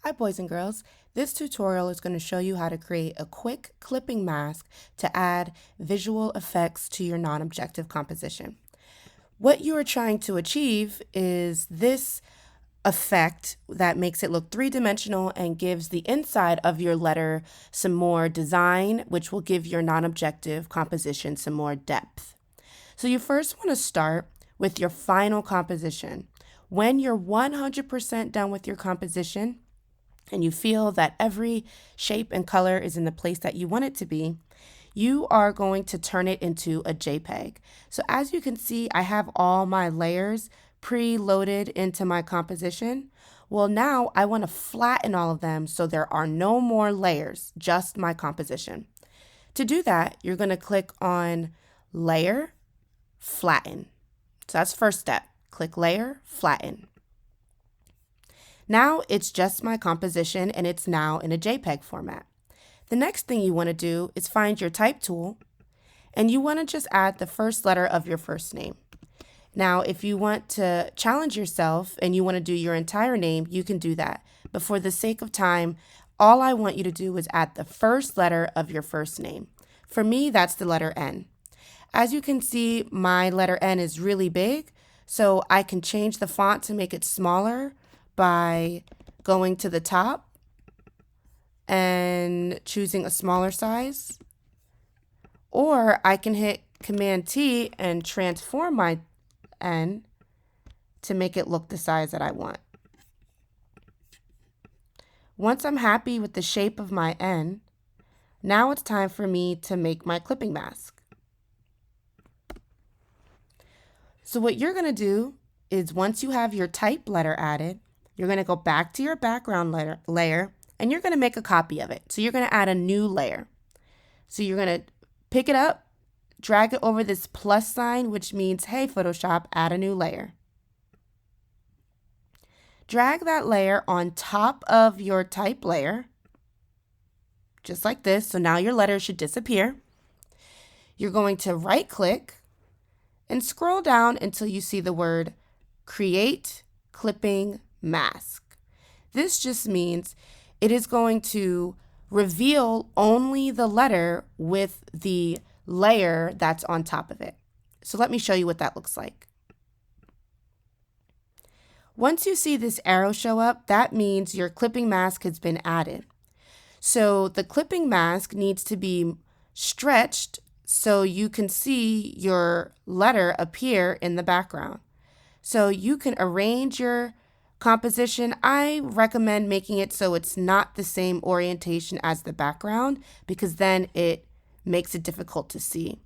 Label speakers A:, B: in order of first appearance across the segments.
A: Hi boys and girls, this tutorial is going to show you how to create a quick clipping mask to add visual effects to your non-objective composition. What you are trying to achieve is this effect that makes it look three-dimensional and gives the inside of your letter some more design, which will give your non-objective composition some more depth. So you first want to start with your final composition. When you're 100% done with your composition, and you feel that every shape and color is in the place that you want it to be, you are going to turn it into a JPEG. So as you can see, I have all my layers pre-loaded into my composition. Well, now I want to flatten all of them so there are no more layers, just my composition. To do that, you're going to click on Layer, Flatten. So that's first step. Click Layer, Flatten. Now it's just my composition and it's now in a JPEG format. The next thing you want to do is find your type tool and you want to just add the first letter of your first name. Now, if you want to challenge yourself and you want to do your entire name, you can do that. But for the sake of time, all I want you to do is add the first letter of your first name. For me, that's the letter N. As you can see, my letter N is really big, so I can change the font to make it smaller by going to the top and choosing a smaller size, or I can hit Command T and transform my N to make it look the size that I want. Once I'm happy with the shape of my N, now it's time for me to make my clipping mask. So what you're going to do is once you have your type letter added, you're going to go back to your background layer and you're going to make a copy of it. So you're going to add a new layer. So you're going to pick it up, drag it over this plus sign, which means, hey, Photoshop, add a new layer. Drag that layer on top of your type layer, just like this. So now your letter should disappear. You're going to right click and scroll down until you see the word Create Clipping Mask. This just means it is going to reveal only the letter with the layer that's on top of it. So let me show you what that looks like. Once you see this arrow show up, that means your clipping mask has been added. So the clipping mask needs to be stretched so you can see your letter appear in the background. So you can arrange your composition. I recommend making it so it's not the same orientation as the background because then it makes it difficult to see.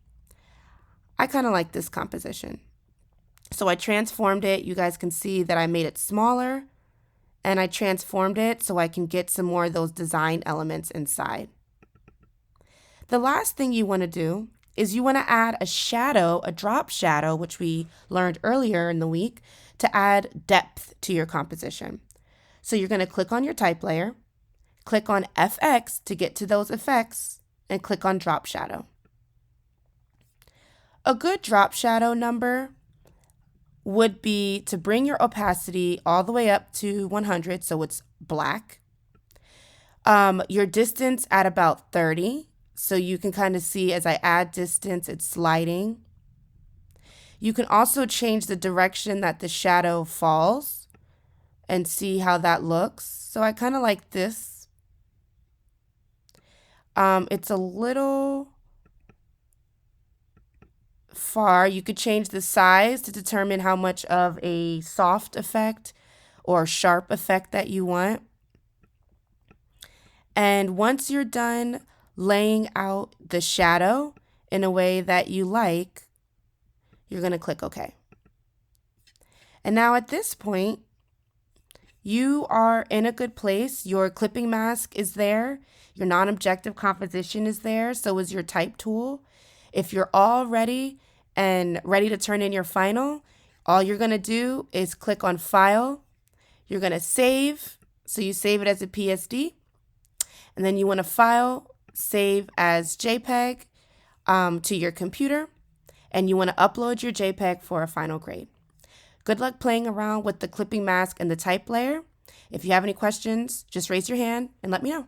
A: I kind of like this composition. So I transformed it. You guys can see that I made it smaller and I transformed it so I can get some more of those design elements inside. The last thing you want to do is you want to add a shadow, a drop shadow, which we learned earlier in the week, to add depth to your composition. So you're going to click on your type layer, click on FX to get to those effects, and click on drop shadow. A good drop shadow number would be to bring your opacity all the way up to 100, so it's black. Your distance at about 30. So you can kind of see as I add distance, it's sliding. You can also change the direction that the shadow falls and see how that looks. So I kind of like this. It's a little far. You could change the size to determine how much of a soft effect or sharp effect that you want. And once you're done laying out the shadow in a way that you like, you're going to click OK. And now at this point, you are in a good place. Your clipping mask is there. Your non-objective composition is there. So is your type tool. If you're all ready and ready to turn in your final, all you're going to do is click on File. You're going to save. So you save it as a PSD. And then you want to File, Save as JPEG to your computer. And you want to upload your JPEG for a final grade. Good luck playing around with the clipping mask and the type layer. If you have any questions, just raise your hand and let me know.